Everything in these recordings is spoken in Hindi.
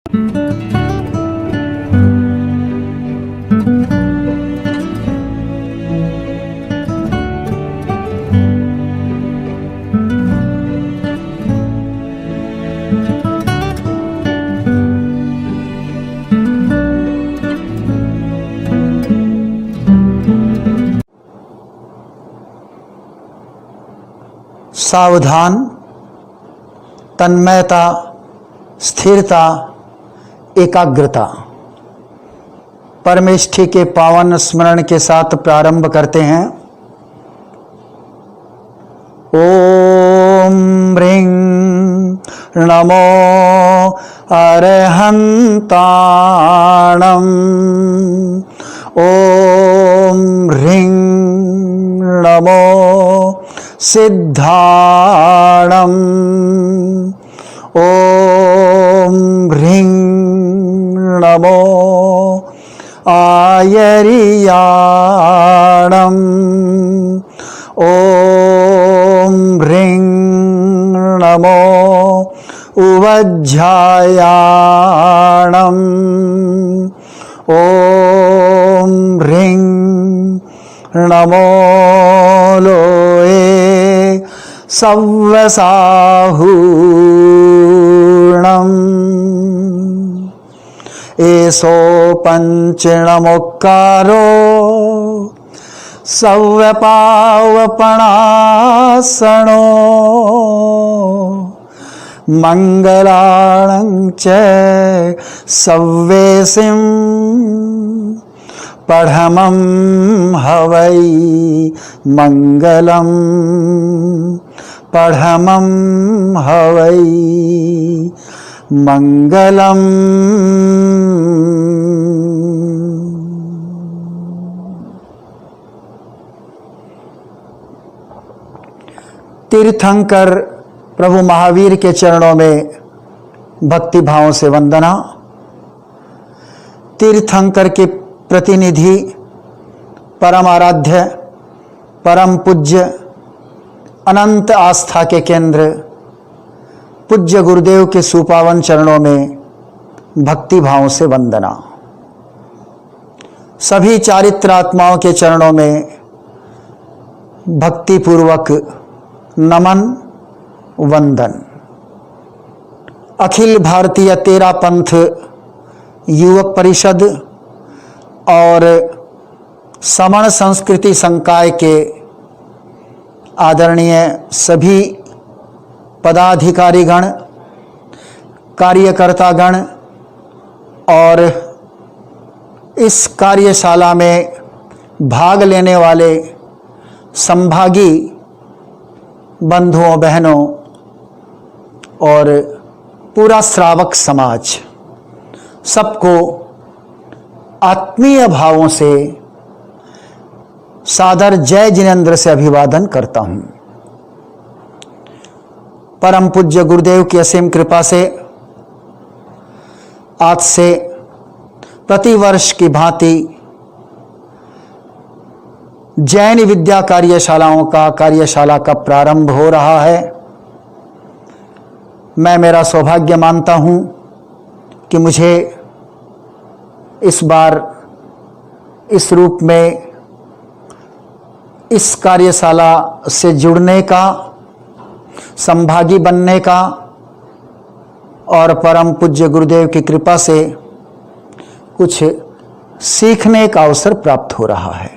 सावधान, तन्मयता, स्थिरता, एकाग्रता परमेष्ठी के पावन स्मरण के साथ प्रारंभ करते हैं। ओम ह्रीं नमो अरहंताणं। ओम ह्रीं नमो सिद्धाणं। ओम ह्रीं नमो आयर्याणं। ओम ह्रीं नमो उवज्झायाणं। ओम ह्रीं नमो लोये सव्यसाहूर्णम्। एषो पञ्चणमुक्कारो सव्यपावपणासनो। मङ्गलाणं च सव्येसिं पढ़मं हवै मंगलम। पढ़मं हवै मंगलम। तीर्थंकर प्रभु महावीर के चरणों में भक्ति भाव से वंदना। तीर्थंकर के प्रतिनिधि, परम आराध्य, परम पूज्य, अनंत आस्था के केंद्र पूज्य गुरुदेव के सुपावन चरणों में भक्ति भाव से वंदना। सभी चारित्र आत्माओं के चरणों में भक्ति पूर्वक नमन वंदन। अखिल भारतीय तेरा पंथ युवक परिषद और समण संस्कृति संकाय के आदरणीय सभी पदाधिकारीगण, कार्यकर्तागण और इस कार्यशाला में भाग लेने वाले संभागी बंधुओं बहनों और पूरा श्रावक समाज, सबको आत्मीय भावों से सादर जय जिनेंद्र से अभिवादन करता हूं। परम पूज्य गुरुदेव की असीम कृपा से आज से प्रतिवर्ष की भांति जैन विद्या कार्यशाला का प्रारंभ हो रहा है। मैं मेरा सौभाग्य मानता हूं कि मुझे इस बार इस रूप में इस कार्यशाला से जुड़ने का, संभागी बनने का और परम पूज्य गुरुदेव की कृपा से कुछ सीखने का अवसर प्राप्त हो रहा है।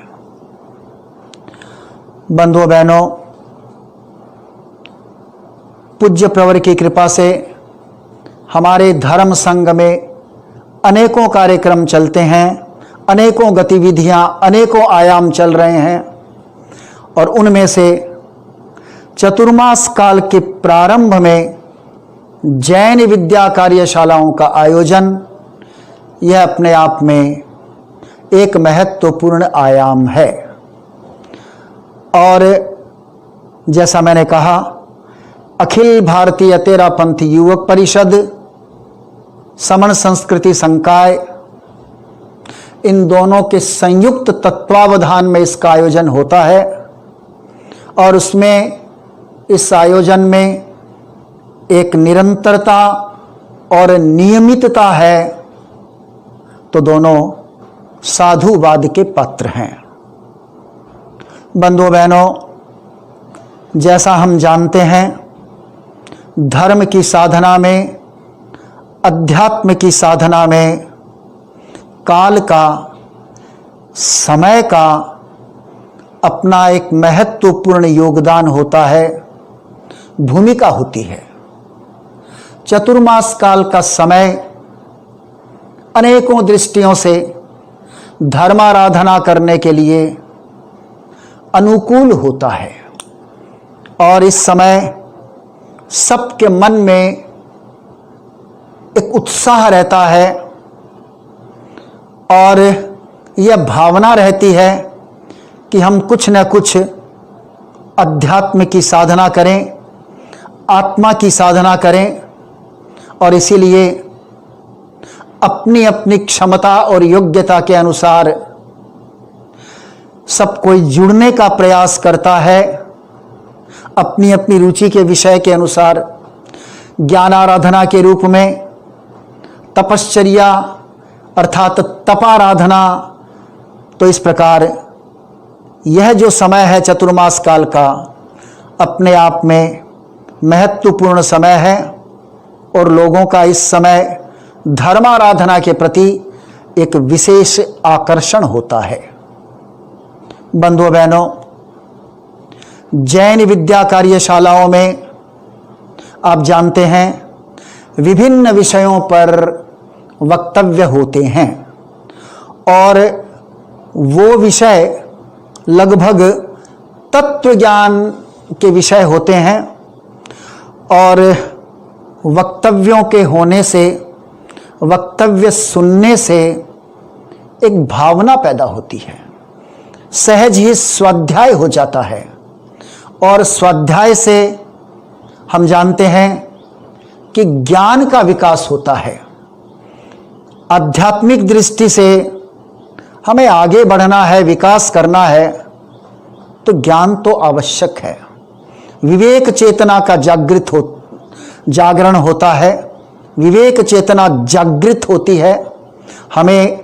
बंधुओं बहनों, पूज्य प्रवर की कृपा से हमारे धर्म संघ में अनेकों कार्यक्रम चलते हैं, अनेकों गतिविधियां, अनेकों आयाम चल रहे हैं और उनमें से चतुर्मास काल के प्रारंभ में जैन विद्या कार्यशालाओं का आयोजन, यह अपने आप में एक महत्वपूर्ण आयाम है। और जैसा मैंने कहा, अखिल भारतीय तेरा पंथ युवक परिषद, समण संस्कृति संकाय, इन दोनों के संयुक्त तत्वावधान में इसका आयोजन होता है और उसमें, इस आयोजन में एक निरंतरता और नियमितता है तो दोनों साधुवाद के पात्र हैं। बंधुओं बहनों, जैसा हम जानते हैं, धर्म की साधना में, अध्यात्म की साधना में काल का, समय का अपना एक महत्वपूर्ण योगदान होता है, भूमिका होती है। चतुर्मास काल का समय अनेकों दृष्टियों से धर्माराधना करने के लिए अनुकूल होता है और इस समय सबके मन में एक उत्साह रहता है और यह भावना रहती है कि हम कुछ न कुछ अध्यात्म की साधना करें, आत्मा की साधना करें और इसीलिए अपनी अपनी क्षमता और योग्यता के अनुसार सब कोई जुड़ने का प्रयास करता है। अपनी अपनी रुचि के विषय के अनुसार ज्ञान आराधना के रूप में तपश्चर्या अर्थात तपाराधना। तो इस प्रकार यह जो समय है चतुर्मास काल का, अपने आप में महत्वपूर्ण समय है और लोगों का इस समय धर्माराधना के प्रति एक विशेष आकर्षण होता है। बंधुओं बहनों, जैन विद्या कार्यशालाओं में आप जानते हैं विभिन्न विषयों पर वक्तव्य होते हैं और वो विषय लगभग तत्व ज्ञान के विषय होते हैं और वक्तव्यों के होने से, वक्तव्य सुनने से एक भावना पैदा होती है, सहज ही स्वाध्याय हो जाता है और स्वाध्याय से हम जानते हैं कि ज्ञान का विकास होता है। आध्यात्मिक दृष्टि से हमें आगे बढ़ना है, विकास करना है तो ज्ञान तो आवश्यक है। विवेक चेतना का जागरण होता है, विवेक चेतना जागृत होती है। हमें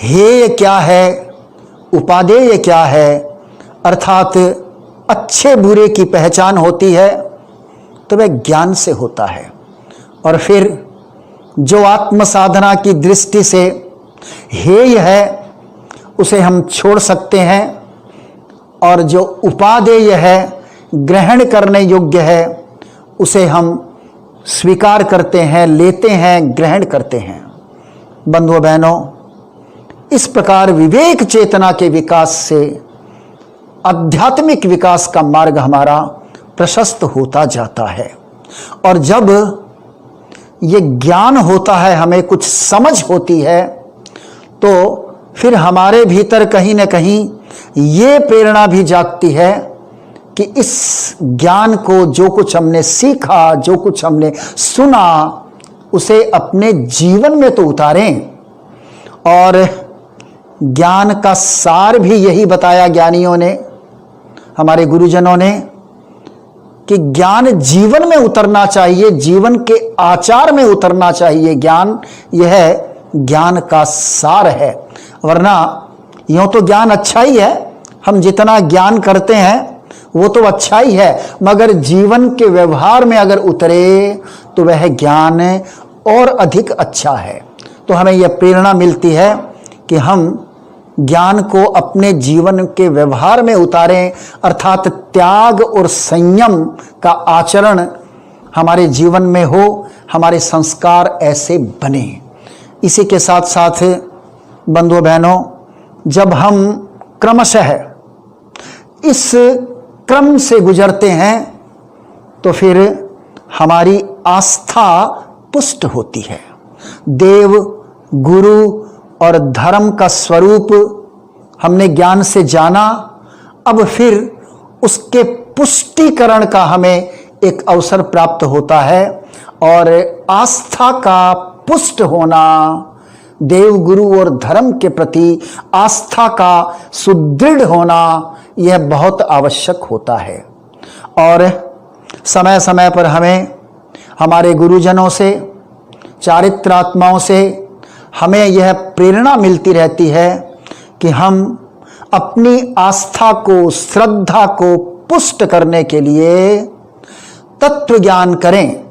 हेय क्या है, उपादेय क्या है, अर्थात अच्छे बुरे की पहचान होती है तो वह ज्ञान से होता है। और फिर जो आत्म साधना की दृष्टि से हेय है उसे हम छोड़ सकते हैं और जो उपादेय है, ग्रहण करने योग्य है, उसे हम स्वीकार करते हैं, लेते हैं, ग्रहण करते हैं। बंधुओं बहनों, इस प्रकार विवेक चेतना के विकास से आध्यात्मिक विकास का मार्ग हमारा प्रशस्त होता जाता है और जब ये ज्ञान होता है, हमें कुछ समझ होती है, तो फिर हमारे भीतर कहीं न कहीं ये प्रेरणा भी जागती है कि इस ज्ञान को, जो कुछ हमने सीखा, जो कुछ हमने सुना, उसे अपने जीवन में तो उतारें। और ज्ञान का सार भी यही बताया ज्ञानियों ने, हमारे गुरुजनों ने, कि ज्ञान जीवन में उतरना चाहिए, जीवन के आचार में उतरना चाहिए। ज्ञान यह ज्ञान का सार है, वरना यूं तो ज्ञान अच्छा ही है, हम जितना ज्ञान करते हैं वो तो अच्छा ही है, मगर जीवन के व्यवहार में अगर उतरे तो वह ज्ञान और अधिक अच्छा है। तो हमें यह प्रेरणा मिलती है कि हम ज्ञान को अपने जीवन के व्यवहार में उतारें, अर्थात त्याग और संयम का आचरण हमारे जीवन में हो, हमारे संस्कार ऐसे बने। इसी के साथ साथ बंधुओं बहनों, जब हम क्रमशः इस क्रम से गुजरते हैं तो फिर हमारी आस्था पुष्ट होती है। देव, गुरु और धर्म का स्वरूप हमने ज्ञान से जाना, अब फिर उसके पुष्टिकरण का हमें एक अवसर प्राप्त होता है और आस्था का पुष्ट होना, देव, गुरु और धर्म के प्रति आस्था का सुदृढ़ होना, यह बहुत आवश्यक होता है। और समय समय पर हमें हमारे गुरुजनों से चारित्रात्माओं से हमें यह प्रेरणा मिलती रहती है कि हम अपनी आस्था को, श्रद्धा को पुष्ट करने के लिए तत्व ज्ञान करें,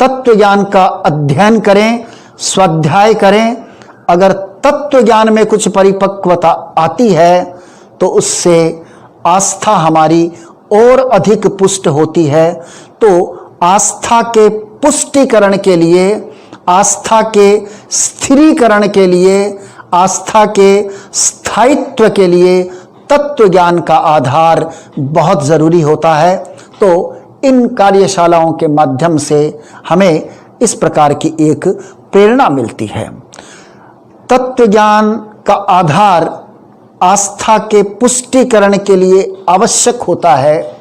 तत्व ज्ञान का अध्ययन करें, स्वाध्याय करें। अगर तत्व ज्ञान में कुछ परिपक्वता आती है तो उससे आस्था हमारी और अधिक पुष्ट होती है। तो आस्था के पुष्टिकरण के लिए, आस्था के स्थिरीकरण के लिए, आस्था के स्थायित्व के लिए तत्व ज्ञान का आधार बहुत जरूरी होता है। तो इन कार्यशालाओं के माध्यम से हमें इस प्रकार की एक प्रेरणा मिलती है। तत्व ज्ञान का आधार आस्था के पुष्टिकरण के लिए आवश्यक होता है।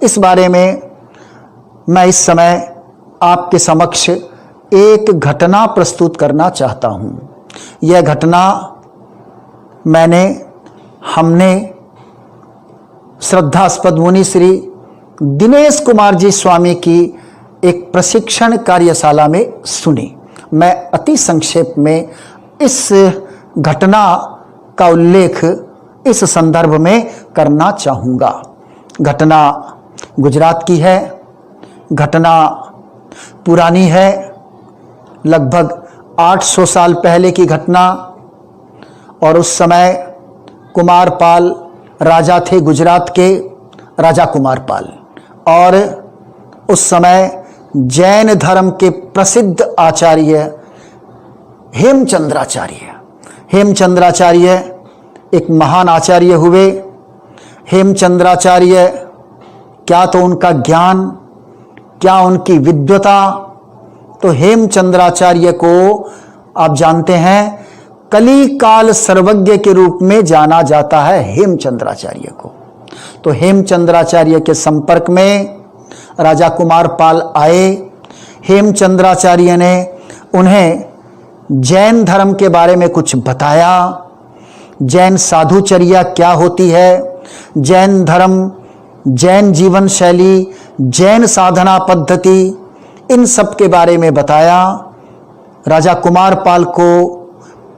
इस बारे में मैं इस समय आपके समक्ष एक घटना प्रस्तुत करना चाहता हूं। यह घटना हमने श्रद्धास्पद मुनि श्री दिनेश कुमार जी स्वामी की एक प्रशिक्षण कार्यशाला में सुनी। मैं अति संक्षेप में इस घटना का उल्लेख इस संदर्भ में करना चाहूँगा। घटना गुजरात की है, घटना पुरानी है, लगभग 800 साल पहले की घटना। और उस समय कुमारपाल राजा थे, गुजरात के राजा कुमारपाल। और उस समय जैन धर्म के प्रसिद्ध आचार्य हेमचंद्राचार्य एक महान आचार्य हुए। हेमचंद्राचार्य, क्या तो उनका ज्ञान, क्या उनकी विद्वता। तो हेमचंद्राचार्य को आप जानते हैं कली काल सर्वज्ञ के रूप में जाना जाता है हेमचंद्राचार्य को। तो हेमचंद्राचार्य के संपर्क में राजा कुमारपाल आए। हेमचंद्राचार्य ने उन्हें जैन धर्म के बारे में कुछ बताया। जैन साधुचर्या क्या होती है, जैन धर्म, जैन जीवन शैली, जैन साधना पद्धति, इन सब के बारे में बताया। राजा कुमारपाल को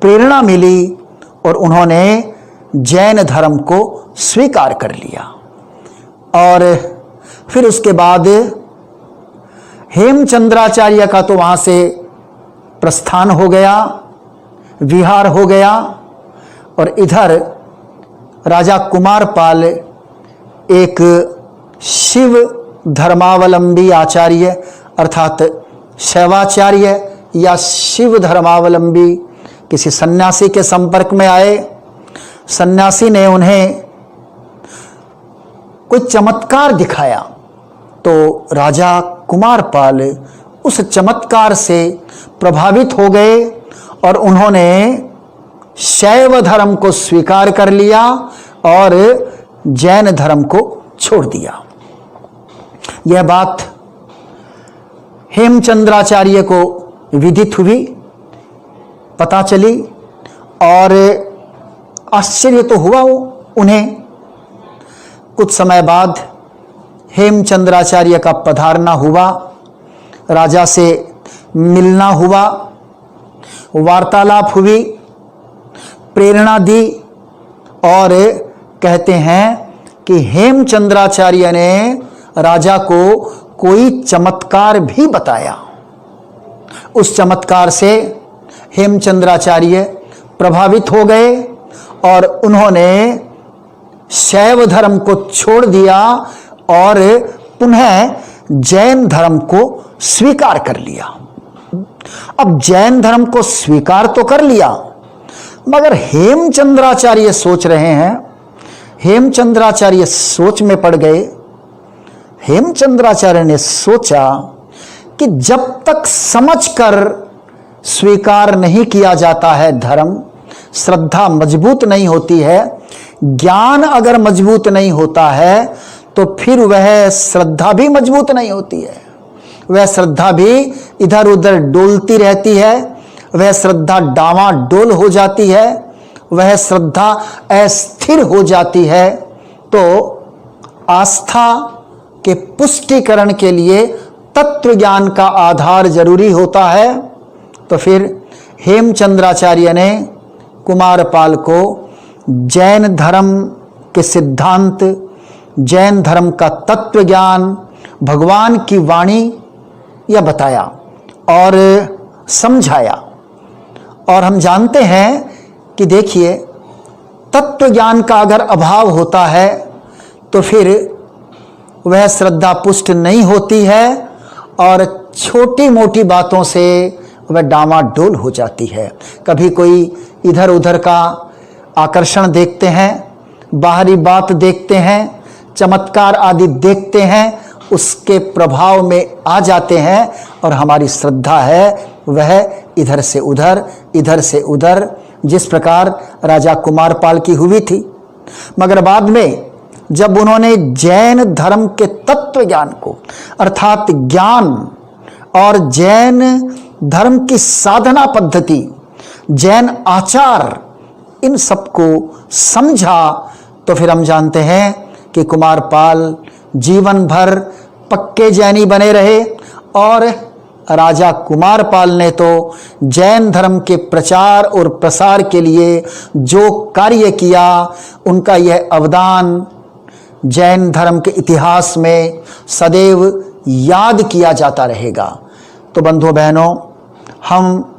प्रेरणा मिली और उन्होंने जैन धर्म को स्वीकार कर लिया। और फिर उसके बाद हेमचंद्राचार्य का तो वहां से प्रस्थान हो गया, विहार हो गया। और इधर राजा कुमारपाल एक शिव धर्मावलंबी आचार्य अर्थात शैवाचार्य या शिव धर्मावलंबी किसी सन्यासी के संपर्क में आए। सन्यासी ने उन्हें कोई चमत्कार दिखाया। तो राजा कुमारपाल उस चमत्कार से प्रभावित हो गए और उन्होंने शैव धर्म को स्वीकार कर लिया और जैन धर्म को छोड़ दिया। यह बात हेमचंद्राचार्य को विदित हुई, पता चली और आश्चर्य तो हुआ उन्हें। कुछ समय बाद हेमचंद्राचार्य का पधारना हुआ, राजा से मिलना हुआ, वार्तालाप हुई, प्रेरणा दी। और कहते हैं कि हेमचंद्राचार्य ने राजा को कोई चमत्कार भी बताया। उस चमत्कार से हेमचंद्राचार्य प्रभावित हो गए और उन्होंने शैव धर्म को छोड़ दिया और पुनः जैन धर्म को स्वीकार कर लिया। अब जैन धर्म को स्वीकार तो कर लिया, मगर हेमचंद्राचार्य सोच रहे हैं, हेमचंद्राचार्य सोच में पड़ गए। हेमचंद्राचार्य ने सोचा कि जब तक समझकर स्वीकार नहीं किया जाता है धर्म, श्रद्धा मजबूत नहीं होती है, ज्ञान अगर मजबूत नहीं होता है तो फिर वह श्रद्धा भी मजबूत नहीं होती है। वह श्रद्धा भी इधर उधर डोलती रहती है, वह श्रद्धा डावाडोल हो जाती है, वह श्रद्धा अस्थिर हो जाती है। तो आस्था के पुष्टिकरण के लिए तत्व ज्ञान का आधार जरूरी होता है। तो फिर हेमचंद्राचार्य ने कुमारपाल को जैन धर्म के सिद्धांत, जैन धर्म का तत्व ज्ञान, भगवान की वाणी यह बताया और समझाया। और हम जानते हैं कि देखिए, तत्व ज्ञान का अगर अभाव होता है तो फिर वह श्रद्धा पुष्ट नहीं होती है और छोटी मोटी बातों से वह डामाडोल हो जाती है। कभी कोई इधर उधर का आकर्षण देखते हैं, बाहरी बात देखते हैं, चमत्कार आदि देखते हैं, उसके प्रभाव में आ जाते हैं और हमारी श्रद्धा है वह इधर से उधर, इधर से उधर, जिस प्रकार राजा कुमारपाल की हुई थी। मगर बाद में जब उन्होंने जैन धर्म के तत्व ज्ञान को, अर्थात ज्ञान और जैन धर्म की साधना पद्धति, जैन आचार, इन सबको समझा, तो फिर हम जानते हैं कि कुमारपाल जीवन भर पक्के जैनी बने रहे। और राजा कुमारपाल ने तो जैन धर्म के प्रचार और प्रसार के लिए जो कार्य किया, उनका यह अवदान जैन धर्म के इतिहास में सदैव याद किया जाता रहेगा। तो बंधुओं बहनों, हम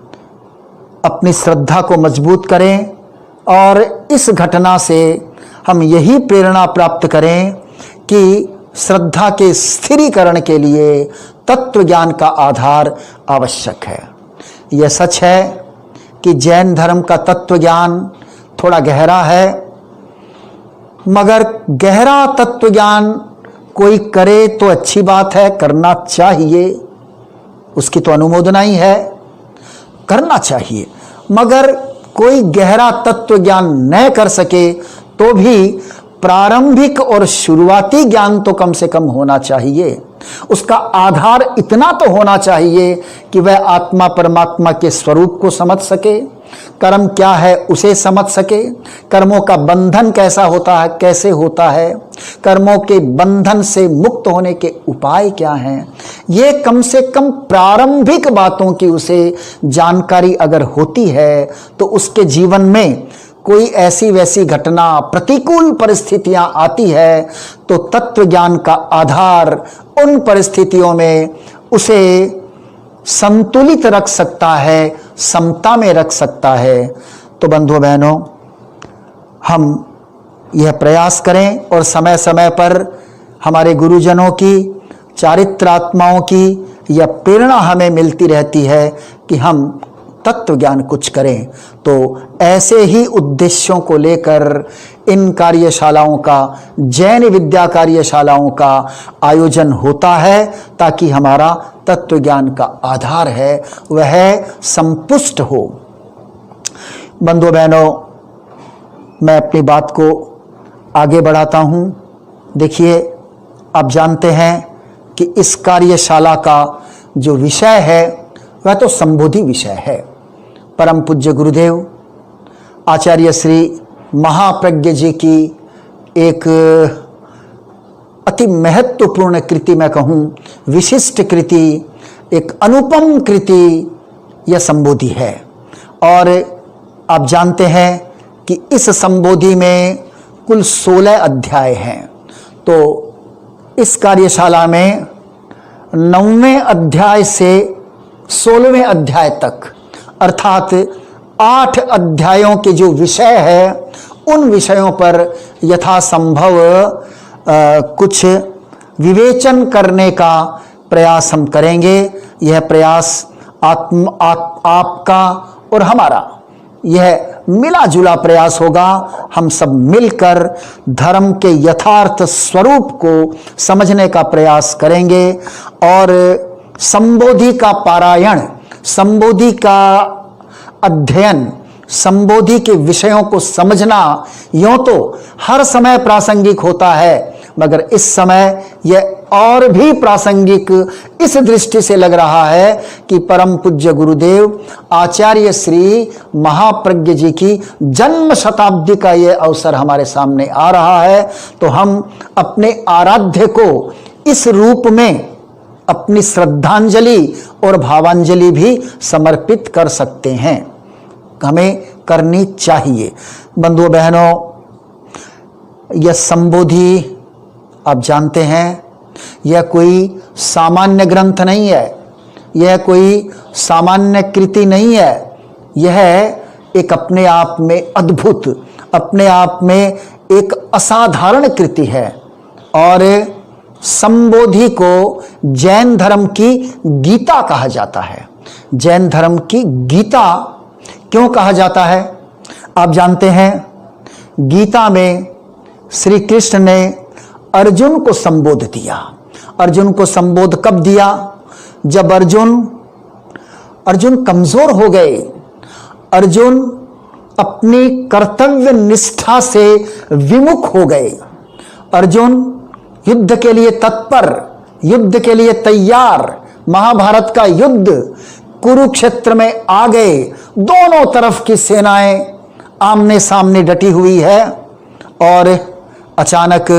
अपनी श्रद्धा को मजबूत करें और इस घटना से हम यही प्रेरणा प्राप्त करें कि श्रद्धा के स्थिरीकरण के लिए तत्व ज्ञान का आधार आवश्यक है। यह सच है कि जैन धर्म का तत्व ज्ञान थोड़ा गहरा है, मगर गहरा तत्व ज्ञान कोई करे तो अच्छी बात है, करना चाहिए, उसकी तो अनुमोदना ही है, करना चाहिए। मगर कोई गहरा तत्व ज्ञान न कर सके तो भी प्रारंभिक और शुरुआती ज्ञान तो कम से कम होना चाहिए। उसका आधार इतना तो होना चाहिए कि वह आत्मा परमात्मा के स्वरूप को समझ सके, कर्म क्या है उसे समझ सके, कर्मों का बंधन कैसा होता है, कैसे होता है, कर्मों के बंधन से मुक्त होने के उपाय क्या हैं, ये कम से कम प्रारंभिक बातों की उसे जानकारी अगर होती है तो उसके जीवन में कोई ऐसी वैसी घटना, प्रतिकूल परिस्थितियां आती है तो तत्व ज्ञान का आधार उन परिस्थितियों में उसे संतुलित रख सकता है, समता में रख सकता है। तो बंधुओं बहनों, हम यह प्रयास करें और समय समय पर हमारे गुरुजनों की, चारित्रात्माओं की यह प्रेरणा हमें मिलती रहती है कि हम तत्व ज्ञान कुछ करें। तो ऐसे ही उद्देश्यों को लेकर इन कार्यशालाओं का, जैन विद्या कार्यशालाओं का आयोजन होता है ताकि हमारा तत्व ज्ञान का आधार है वह संपुष्ट हो। बंधुओं बहनों, मैं अपनी बात को आगे बढ़ाता हूँ। देखिए, आप जानते हैं कि इस कार्यशाला का जो विषय है वह तो संबोधि विषय है। परम पूज्य गुरुदेव आचार्य श्री महाप्रज्ञ जी की एक अति महत्वपूर्ण कृति, मैं कहूँ विशिष्ट कृति, एक अनुपम कृति यह संबोधि है। और आप जानते हैं कि इस संबोधि में कुल 16 अध्याय हैं। तो इस कार्यशाला में 9वें अध्याय से 16वें अध्याय तक, अर्थात 8 अध्यायों के जो विषय है उन विषयों पर यथासंभव कुछ विवेचन करने का प्रयास हम करेंगे। यह प्रयास आपका और हमारा यह मिला जुला प्रयास होगा। हम सब मिलकर धर्म के यथार्थ स्वरूप को समझने का प्रयास करेंगे और संबोधि का पारायण, संबोधि का अध्ययन, संबोधि के विषयों को समझना यूं तो हर समय प्रासंगिक होता है, मगर इस समय यह और भी प्रासंगिक इस दृष्टि से लग रहा है कि परम पूज्य गुरुदेव आचार्य श्री महाप्रज्ञ जी की जन्म शताब्दी का यह अवसर हमारे सामने आ रहा है। तो हम अपने आराध्य को इस रूप में अपनी श्रद्धांजलि और भावांजलि भी समर्पित कर सकते हैं। हमें करनी चाहिए। बंधुओं बहनों, यह संबोधि आप जानते हैं, यह कोई सामान्य ग्रंथ नहीं है, यह कोई सामान्य कृति नहीं है। यह एक अपने आप में अद्भुत, अपने आप में एक असाधारण कृति है। और संबोधि को जैन धर्म की गीता कहा जाता है। जैन धर्म की गीता क्यों कहा जाता है? आप जानते हैं, गीता में श्री कृष्ण ने अर्जुन को संबोध दिया। अर्जुन को संबोध कब दिया? जब अर्जुन कमजोर हो गए, अर्जुन अपनी कर्तव्य निष्ठा से विमुख हो गए, अर्जुन युद्ध के लिए तत्पर, युद्ध के लिए तैयार, महाभारत का युद्ध कुरुक्षेत्र में आ गए। दोनों तरफ की सेनाएं आमने सामने डटी हुई है और अचानक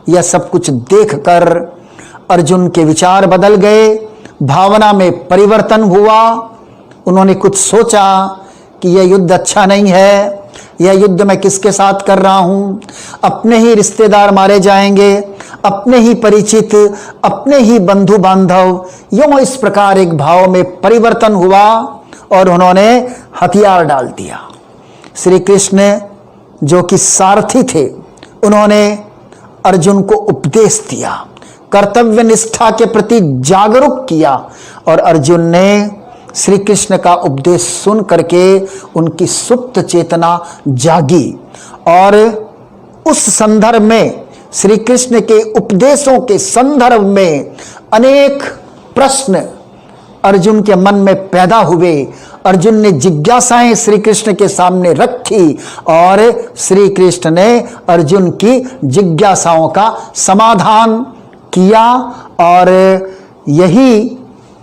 यह सब कुछ देखकर अर्जुन के विचार बदल गए, भावना में परिवर्तन हुआ। उन्होंने कुछ सोचा कि यह युद्ध अच्छा नहीं है, यह युद्ध मैं किसके साथ कर रहा हूं? अपने ही रिश्तेदार मारे जाएंगे, अपने ही परिचित, अपने ही बंधु बांधव। यूं इस प्रकार एक भाव में परिवर्तन हुआ और उन्होंने हथियार डाल दिया। श्री कृष्ण जो कि सारथी थे, उन्होंने अर्जुन को उपदेश दिया, कर्तव्य निष्ठा के प्रति जागरूक किया और अर्जुन ने श्री कृष्ण का उपदेश सुन करके उनकी सुप्त चेतना जागी। और उस संदर्भ में, श्री कृष्ण के उपदेशों के संदर्भ में अनेक प्रश्न अर्जुन के मन में पैदा हुए। अर्जुन ने जिज्ञासाएं श्री कृष्ण के सामने रखी और श्री कृष्ण ने अर्जुन की जिज्ञासाओं का समाधान किया। और यही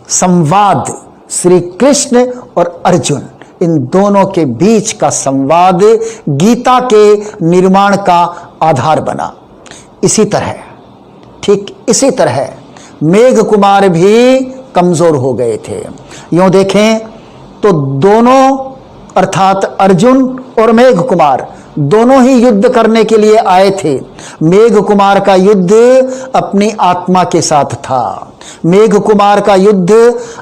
संवाद श्री कृष्ण और अर्जुन, इन दोनों के बीच का संवाद गीता के निर्माण का आधार बना। इसी तरह, ठीक इसी तरह मेघ कुमार भी कमजोर हो गए थे। यूं देखें तो दोनों, अर्थात अर्जुन और मेघ कुमार, दोनों ही युद्ध करने के लिए आए थे। मेघ कुमार का युद्ध अपनी आत्मा के साथ था। मेघ कुमार का युद्ध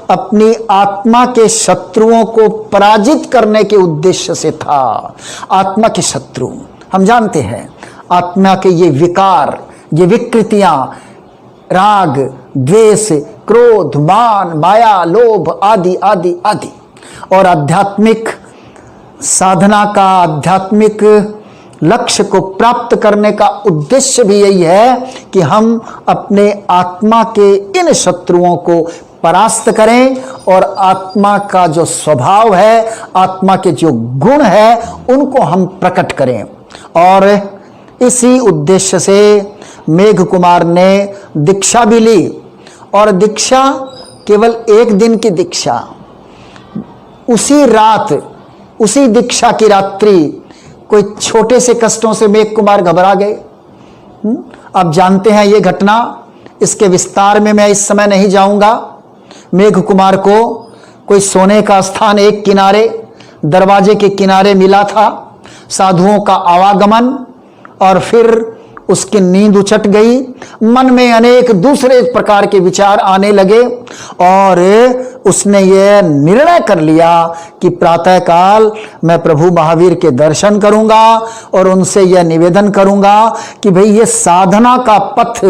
अपनी आत्मा के शत्रुओं को पराजित करने के उद्देश्य से था। आत्मा के शत्रु, हम जानते हैं, आत्मा के ये विकार, ये विकृतियां, राग, द्वेष, क्रोध, मान, माया, लोभ आदि आदि आदि। और आध्यात्मिक साधना का, आध्यात्मिक लक्ष्य को प्राप्त करने का उद्देश्य भी यही है कि हम अपने आत्मा के इन शत्रुओं को परास्त करें और आत्मा का जो स्वभाव है, आत्मा के जो गुण है, उनको हम प्रकट करें। और इसी उद्देश्य से मेघ कुमार ने दीक्षा भी ली। और दीक्षा केवल एक दिन की दीक्षा, उसी रात, उसी दीक्षा की रात्रि कोई छोटे से कष्टों से मेघ कुमार घबरा गए। आप जानते हैं ये घटना, इसके विस्तार में मैं इस समय नहीं जाऊंगा। मेघ कुमार को कोई सोने का स्थान एक किनारे, दरवाजे के किनारे मिला था, साधुओं का आवागमन, और फिर उसकी नींद उचट गई। मन में अनेक दूसरे प्रकार के विचार आने लगे और उसने यह निर्णय कर लिया कि प्रातःकाल मैं प्रभु महावीर के दर्शन करूंगा और उनसे यह निवेदन करूंगा कि भाई ये साधना का पथ,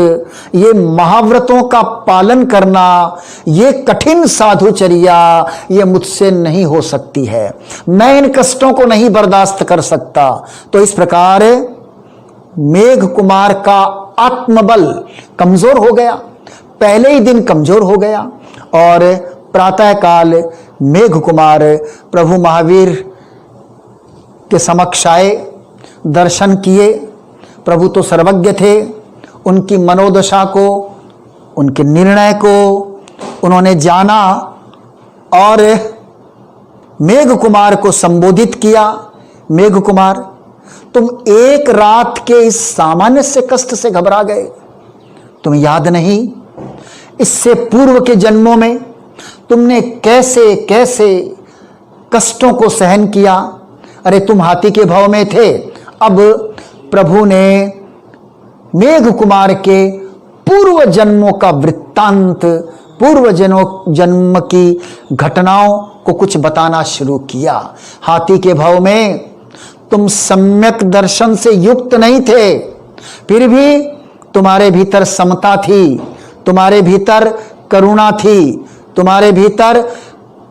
ये महाव्रतों का पालन करना, ये कठिन साधुचर्या, ये मुझसे नहीं हो सकती है, मैं इन कष्टों को नहीं बर्दाश्त कर सकता। तो इस प्रकार मेघ कुमार का आत्मबल कमजोर हो गया, पहले ही दिन कमजोर हो गया। और प्रातःकाल मेघ कुमार प्रभु महावीर के समक्ष आए, दर्शन किए। प्रभु तो सर्वज्ञ थे, उनकी मनोदशा को, उनके निर्णय को उन्होंने जाना और मेघ कुमार को संबोधित किया। मेघ कुमार, तुम एक रात के इस सामान्य से कष्ट से घबरा गए, तुम्हें याद नहीं इससे पूर्व के जन्मों में तुमने कैसे कैसे कष्टों को सहन किया। अरे तुम हाथी के भाव में थे, अब प्रभु ने मेघ कुमार के पूर्व जन्मों का वृत्तांत, पूर्व जन्म की घटनाओं को कुछ बताना शुरू किया। हाथी के भाव में तुम सम्यक दर्शन से युक्त नहीं थे, फिर भी तुम्हारे भीतर समता थी, तुम्हारे भीतर करुणा थी, तुम्हारे भीतर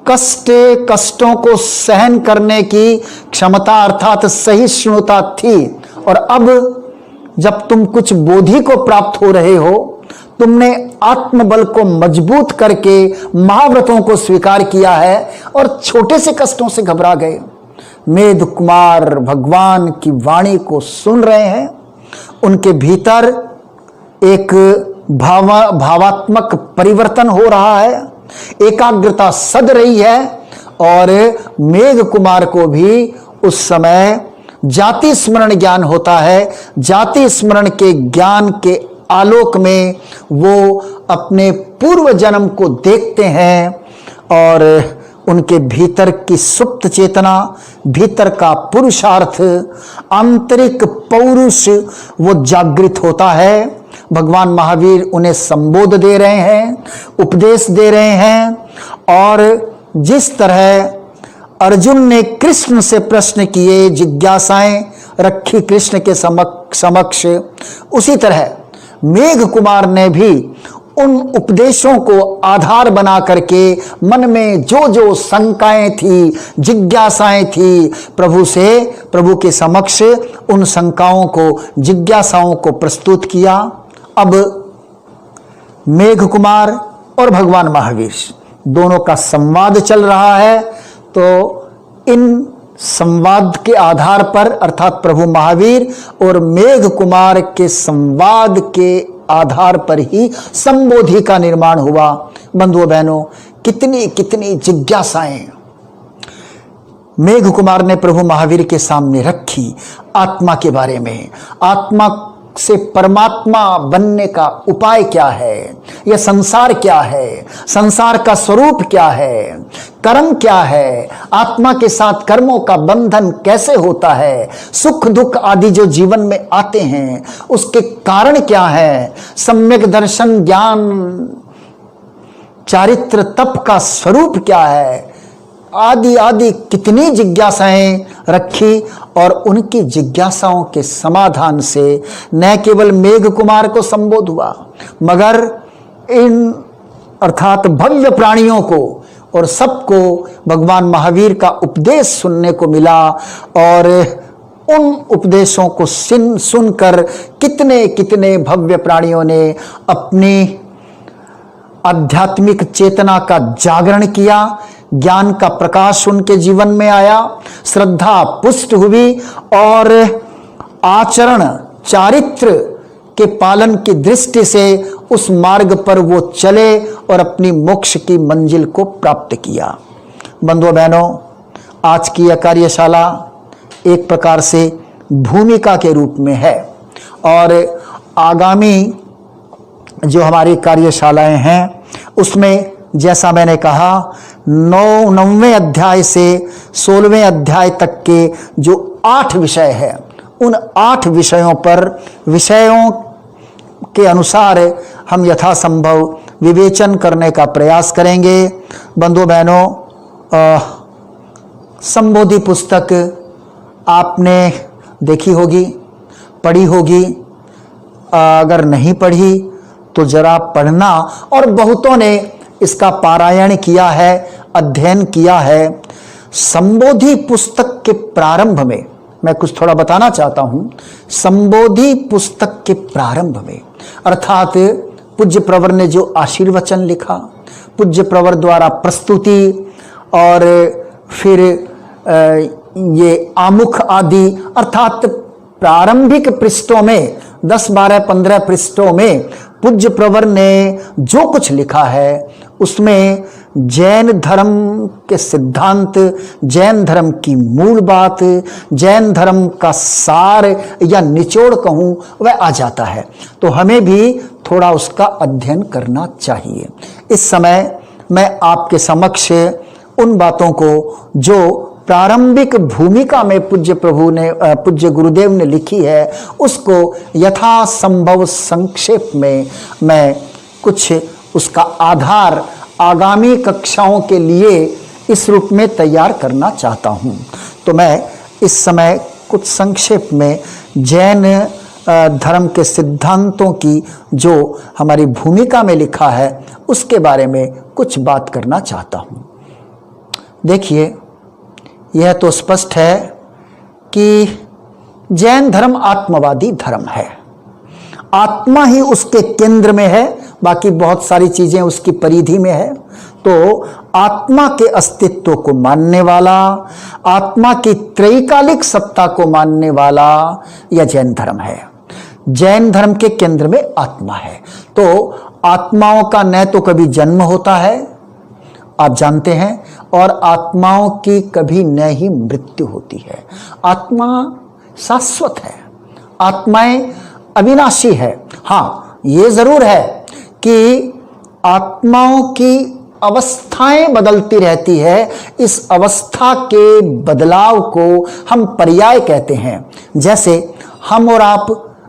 कष्टों को सहन करने की क्षमता अर्थात सहिष्णुता थी। और अब जब तुम कुछ बोधि को प्राप्त हो रहे हो, तुमने आत्मबल को मजबूत करके महाव्रतों को स्वीकार किया है और छोटे से कष्टों से घबरा गए। मेघ कुमार भगवान की वाणी को सुन रहे हैं, उनके भीतर एक भावात्मक परिवर्तन हो रहा है, एकाग्रता सद रही है और मेघ कुमार को भी उस समय जाति स्मरण ज्ञान होता है। जाति स्मरण के ज्ञान के आलोक में वो अपने पूर्व जन्म को देखते हैं और उनके भीतर की सुप्त चेतना, भीतर का पुरुषार्थ, आंतरिक पौरुष वो जागृत होता है। भगवान महावीर उन्हें संबोध दे रहे हैं, उपदेश दे रहे हैं और जिस तरह अर्जुन ने कृष्ण से प्रश्न किए, जिज्ञासाएं रखी कृष्ण के समक्ष, उसी तरह मेघ कुमार ने भी उन उपदेशों को आधार बना करके मन में जो जो शंकाएं थी, जिज्ञासाएं थी, प्रभु के समक्ष उन शंकाओं को, जिज्ञासाओं को प्रस्तुत किया। अब मेघ कुमार और भगवान महावीर दोनों का संवाद चल रहा है, तो इन संवाद के आधार पर अर्थात प्रभु महावीर और मेघ कुमार के संवाद के आधार पर ही संबोधि का निर्माण हुआ। बंधुओं बहनों, कितनी कितनी जिज्ञासाएं मेघ कुमार ने प्रभु महावीर के सामने रखी आत्मा के बारे में। आत्मा से परमात्मा बनने का उपाय क्या है, यह संसार क्या है, संसार का स्वरूप क्या है, कर्म क्या है, आत्मा के साथ कर्मों का बंधन कैसे होता है, सुख दुख आदि जो जीवन में आते हैं उसके कारण क्या है, सम्यक दर्शन ज्ञान चारित्र तप का स्वरूप क्या है, आदि आदि कितनी जिज्ञासाएं रखी। और उनकी जिज्ञासाओं के समाधान से न केवल मेघ कुमार को संबोध हुआ, मगर इन अर्थात भव्य प्राणियों को और सबको भगवान महावीर का उपदेश सुनने को मिला। और उन उपदेशों को सुनकर कितने कितने भव्य प्राणियों ने अपनी आध्यात्मिक चेतना का जागरण किया, ज्ञान का प्रकाश उनके जीवन में आया, श्रद्धा पुष्ट हुई और आचरण चारित्र के पालन की दृष्टि से उस मार्ग पर वो चले और अपनी मोक्ष की मंजिल को प्राप्त किया। बंधुओं बहनों, आज की यह कार्यशाला एक प्रकार से भूमिका के रूप में है और आगामी जो हमारी कार्यशालाएं हैं उसमें जैसा मैंने कहा 9वें अध्याय से 16वें अध्याय तक के जो 8 विषय हैं, उन 8 विषयों पर विषयों के अनुसार हम यथासंभव विवेचन करने का प्रयास करेंगे। बंधुओं बहनों, संबोधि पुस्तक आपने देखी होगी, पढ़ी होगी, अगर नहीं पढ़ी तो जरा पढ़ना। और बहुतों ने इसका पारायण किया है, अध्ययन किया है। संबोधि पुस्तक के प्रारंभ में मैं कुछ थोड़ा बताना चाहता हूं। संबोधि पुस्तक के प्रारंभ में अर्थात पूज्य प्रवर ने जो आशीर्वचन लिखा, पूज्य प्रवर द्वारा प्रस्तुति और फिर ये आमुख आदि अर्थात प्रारंभिक पृष्ठों में 10, 12, 15 पृष्ठों में पूज्य प्रवर ने जो कुछ लिखा है उसमें जैन धर्म के सिद्धांत, जैन धर्म की मूल बात, जैन धर्म का सार या निचोड़ कहूँ वह आ जाता है। तो हमें भी थोड़ा उसका अध्ययन करना चाहिए। इस समय मैं आपके समक्ष उन बातों को जो प्रारंभिक भूमिका में पूज्य गुरुदेव ने लिखी है, उसको यथासंभव संक्षेप में मैं कुछ उसका आधार आगामी कक्षाओं के लिए इस रूप में तैयार करना चाहता हूँ। तो मैं इस समय कुछ संक्षेप में जैन धर्म के सिद्धांतों की जो हमारी भूमिका में लिखा है उसके बारे में कुछ बात करना चाहता हूँ। देखिए, यह तो स्पष्ट है कि जैन धर्म आत्मवादी धर्म है। आत्मा ही उसके केंद्र में है, बाकी बहुत सारी चीजें उसकी परिधि में है। तो आत्मा के अस्तित्व को मानने वाला, आत्मा की त्रैकालिक सत्ता को मानने वाला यह जैन धर्म है। जैन धर्म के केंद्र में आत्मा है। तो आत्माओं का न तो कभी जन्म होता है, आप जानते हैं, और आत्माओं की कभी न ही मृत्यु होती है। आत्मा शाश्वत है, आत्माएं अविनाशी है। हाँ, ये जरूर है कि आत्माओं की अवस्थाएं बदलती रहती है। इस अवस्था के बदलाव को हम पर्याय कहते हैं। जैसे हम और आप,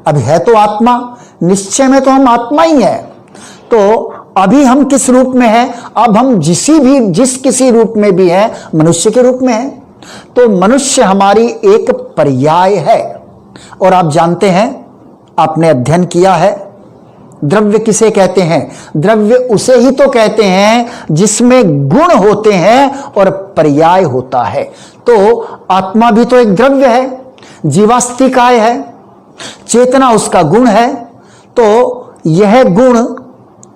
अभी है तो आत्मा, निश्चय में तो हम आत्मा ही है। तो अभी हम किस रूप में हैं? अब हम जिस किसी रूप में भी है, मनुष्य के रूप में है। तो मनुष्य हमारी एक पर्याय है। और आप जानते हैं, आपने अध्ययन किया है, द्रव्य किसे कहते हैं? द्रव्य उसे ही तो कहते हैं जिसमें गुण होते हैं और पर्याय होता है। तो आत्मा भी तो एक द्रव्य है, जीवास्तिकाय है, चेतना उसका गुण है। तो यह गुण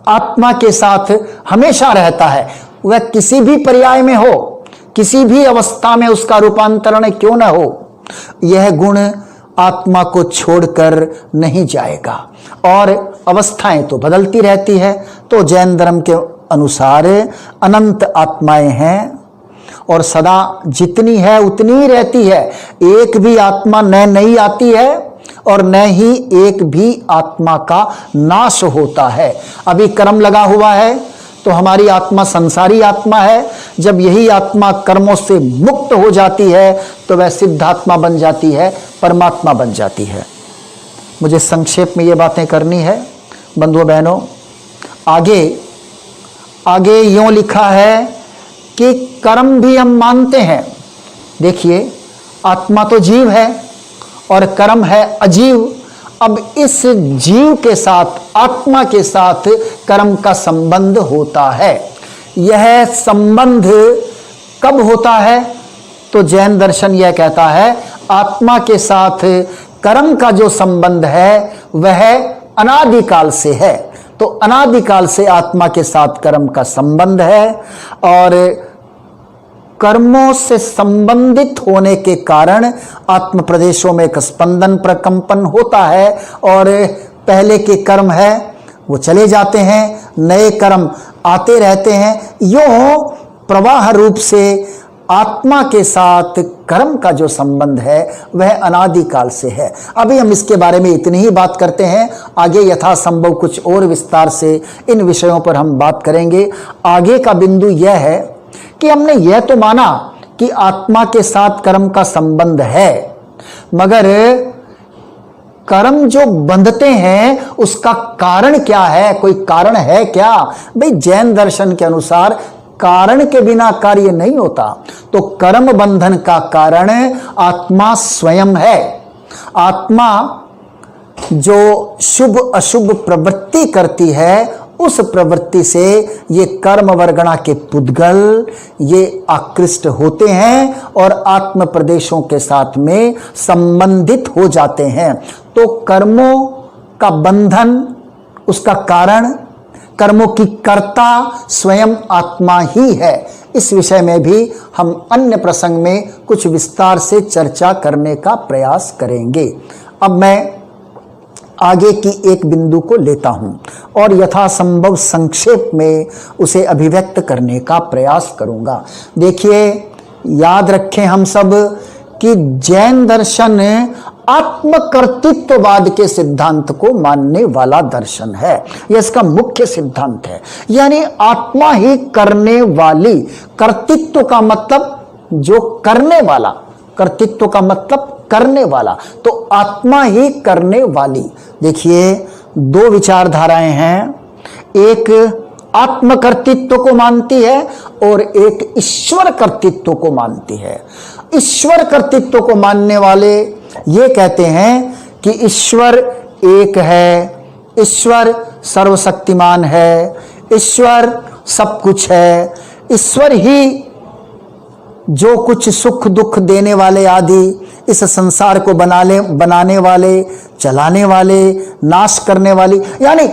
आत्मा के साथ हमेशा रहता है, वह किसी भी पर्याय में हो, किसी भी अवस्था में उसका रूपांतरण क्यों न हो, यह गुण आत्मा को छोड़कर नहीं जाएगा। और अवस्थाएं तो बदलती रहती है। तो जैन धर्म के अनुसार अनंत आत्माएं हैं और सदा जितनी है उतनी ही रहती है। एक भी आत्मा न नई आती है और न ही एक भी आत्मा का नाश होता है। अभी कर्म लगा हुआ है तो हमारी आत्मा संसारी आत्मा है। जब यही आत्मा कर्मों से मुक्त हो जाती है तो वह सिद्धात्मा बन जाती है, परमात्मा बन जाती है। मुझे संक्षेप में ये बातें करनी है बंधुओं बहनों। आगे यूं लिखा है कि कर्म भी हम मानते हैं। देखिए, आत्मा तो जीव है और कर्म है अजीव। अब इस जीव के साथ, आत्मा के साथ कर्म का संबंध होता है। यह संबंध कब होता है? तो जैन दर्शन यह कहता है आत्मा के साथ कर्म का जो संबंध है वह अनादिकाल से है। तो अनादिकाल से आत्मा के साथ कर्म का संबंध है और कर्मों से संबंधित होने के कारण आत्म प्रदेशों में एक स्पंदन प्रकंपन होता है और पहले के कर्म है वो चले जाते हैं, नए कर्म आते रहते हैं। यूं प्रवाह रूप से आत्मा के साथ कर्म का जो संबंध है वह अनादिकाल से है। अभी हम इसके बारे में इतनी ही बात करते हैं। आगे यथासंभव कुछ और विस्तार से इन विषयों पर हम बात करेंगे। आगे का बिंदु यह है कि हमने यह तो माना कि आत्मा के साथ कर्म का संबंध है, मगर कर्म जो बंधते हैं उसका कारण क्या है? कोई कारण है क्या? भाई, जैन दर्शन के अनुसार कारण के बिना कार्य नहीं होता। तो कर्म बंधन का कारण आत्मा स्वयं है। आत्मा जो शुभ अशुभ प्रवृत्ति करती है उस प्रवृत्ति से ये कर्म वर्गणा के पुद्गल ये आकृष्ट होते हैं और आत्म प्रदेशों के साथ में संबंधित हो जाते हैं। तो कर्मों का बंधन, उसका कारण, कर्मों की कर्ता स्वयं आत्मा ही है। इस विषय में भी हम अन्य प्रसंग में कुछ विस्तार से चर्चा करने का प्रयास करेंगे। अब मैं आगे की एक बिंदु को लेता हूं और यथासंभव संक्षेप में उसे अभिव्यक्त करने का प्रयास करूंगा। देखिए, याद रखें हम सब कि जैन दर्शन आत्मकर्तृत्ववाद के सिद्धांत को मानने वाला दर्शन है। यह इसका मुख्य सिद्धांत है, यानी आत्मा ही करने वाली, कर्तृत्व का मतलब जो करने वाला, कर्तृत्व का मतलब करने वाला, तो आत्मा ही करने वाली। देखिए, दो विचारधाराएं हैं, एक आत्मकर्तृत्व को मानती है और एक ईश्वर कर्तृत्व को मानती है। ईश्वर कर्तृत्व को मानने वाले ये कहते हैं कि ईश्वर एक है, ईश्वर सर्वशक्तिमान है, ईश्वर सब कुछ है, ईश्वर ही जो कुछ सुख दुख देने वाले आदि इस संसार को बनाने वाले, चलाने वाले, नाश करने वाली, यानी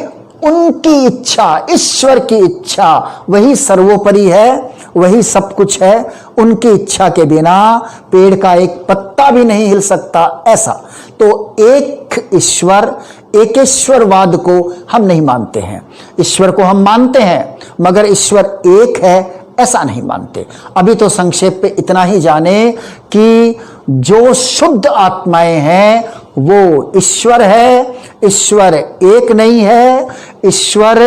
उनकी इच्छा, ईश्वर की इच्छा वही सर्वोपरि है, वही सब कुछ है। उनकी इच्छा के बिना पेड़ का एक पत्ता भी नहीं हिल सकता, ऐसा। तो एक ईश्वर, एकेश्वरवाद को हम नहीं मानते हैं। ईश्वर को हम मानते हैं मगर ईश्वर एक है ऐसा नहीं मानते। अभी तो संक्षेप पे इतना ही जाने कि जो शुद्ध आत्माएं हैं वो ईश्वर है, ईश्वर एक नहीं है, ईश्वर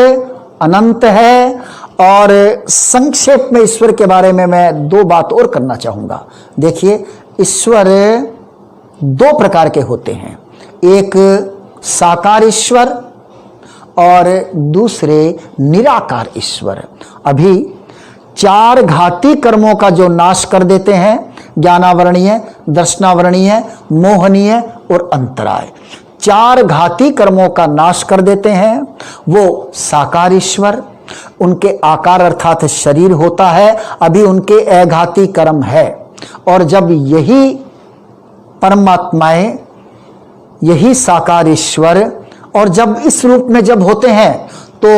अनंत है। और संक्षेप में ईश्वर के बारे में मैं दो बात और करना चाहूंगा। देखिए, ईश्वर दो प्रकार के होते हैं, एक साकार ईश्वर और दूसरे निराकार ईश्वर। अभी चार घाती कर्मों का जो नाश कर देते हैं, ज्ञानावरणीय, दर्शनावरणीय, मोहनीय और अंतराय, चार घाती कर्मों का नाश कर देते हैं वो साकार ईश्वर। उनके आकार अर्थात शरीर होता है, अभी उनके अघाती कर्म है। और जब यही परमात्माएं, यही साकार ईश्वर और जब इस रूप में जब होते हैं तो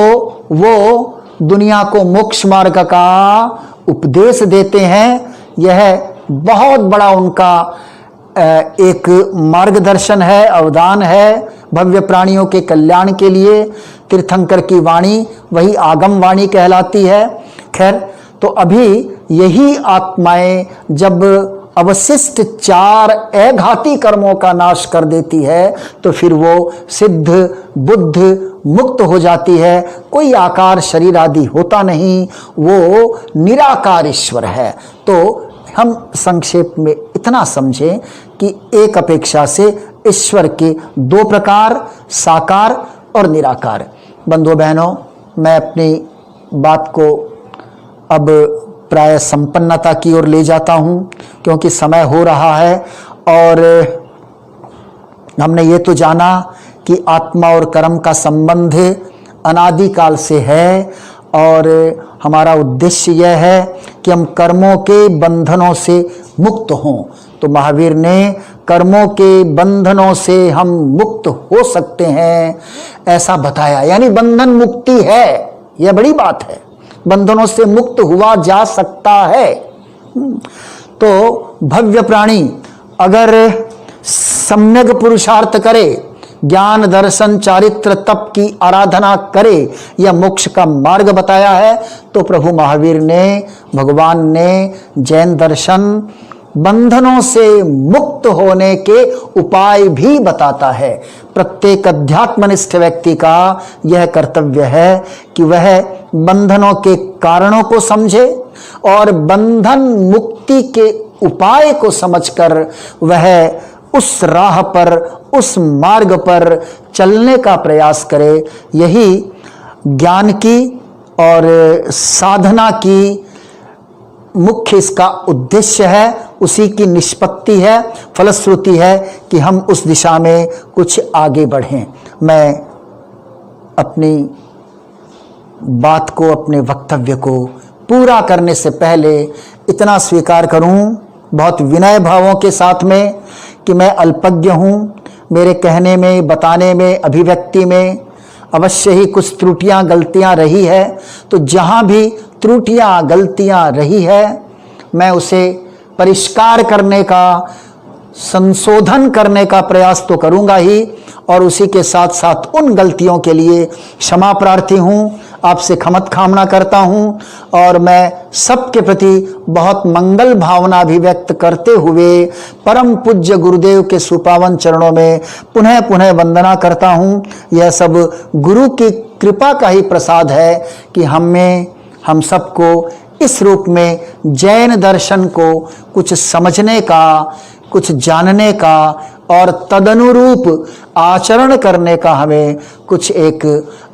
वो दुनिया को मोक्ष मार्ग का उपदेश देते हैं। यह बहुत बड़ा उनका एक मार्गदर्शन है, अवदान है भव्य प्राणियों के कल्याण के लिए। तीर्थंकर की वाणी वही आगम वाणी कहलाती है। खैर, तो अभी यही आत्माएं जब अवशिष्ट चार अघाती कर्मों का नाश कर देती है तो फिर वो सिद्ध, बुद्ध, मुक्त हो जाती है। कोई आकार शरीर आदि होता नहीं, वो निराकार ईश्वर है। तो हम संक्षेप में इतना समझें कि एक अपेक्षा से ईश्वर के दो प्रकार, साकार और निराकार। बंधुओं बहनों, मैं अपनी बात को अब प्राय संपन्नता की ओर ले जाता हूं क्योंकि समय हो रहा है। और हमने ये तो जाना कि आत्मा और कर्म का संबंध अनादिकाल से है और हमारा उद्देश्य यह है कि हम कर्मों के बंधनों से मुक्त हों। तो महावीर ने कर्मों के बंधनों से हम मुक्त हो सकते हैं ऐसा बताया, यानी बंधन मुक्ति है, यह बड़ी बात है। बंधनों से मुक्त हुआ जा सकता है। तो भव्य प्राणी अगर सम्यक पुरुषार्थ करे, ज्ञान दर्शन चारित्र तप की आराधना करे, यह मोक्ष का मार्ग बताया है। तो प्रभु महावीर ने, भगवान ने जैन दर्शन बंधनों से मुक्त होने के उपाय भी बताता है। प्रत्येक अध्यात्मनिष्ठ व्यक्ति का यह कर्तव्य है कि वह बंधनों के कारणों को समझे और बंधन मुक्ति के उपाय को समझकर वह उस राह पर, उस मार्ग पर चलने का प्रयास करे। यही ज्ञान की और साधना की मुख्य इसका उद्देश्य है, उसी की निष्पत्ति है, फलश्रुति है कि हम उस दिशा में कुछ आगे बढ़ें। मैं अपनी बात को, अपने वक्तव्य को पूरा करने से पहले इतना स्वीकार करूं बहुत विनय भावों के साथ में कि मैं अल्पज्ञ हूं। मेरे कहने में, बताने में, अभिव्यक्ति में अवश्य ही कुछ त्रुटियां, गलतियां रही है। तो जहां भी त्रुटियां, गलतियां रही है, मैं उसे परिष्कार करने का संशोधन करने का प्रयास तो करूंगा ही, और उसी के साथ साथ उन गलतियों के लिए क्षमा प्रार्थी हूँ, आपसे क्षमत कामना करता हूँ। और मैं सबके प्रति बहुत मंगल भावना अभिव्यक्त करते हुए परम पूज्य गुरुदेव के सुपावन चरणों में पुनः पुनः वंदना करता हूँ। यह सब गुरु की कृपा का ही प्रसाद है कि हम सबको इस रूप में जैन दर्शन को कुछ समझने का, कुछ जानने का और तदनुरूप आचरण करने का हमें कुछ एक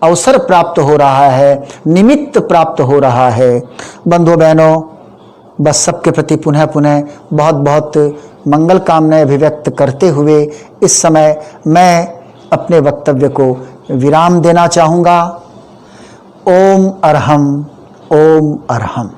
अवसर प्राप्त हो रहा है, निमित्त प्राप्त हो रहा है। बंधु बहनों, बस सबके प्रति पुनः पुनः बहुत बहुत मंगल कामनाएं अभिव्यक्त करते हुए इस समय मैं अपने वक्तव्य को विराम देना चाहूँगा। ओम अरहम, ओम अरहम।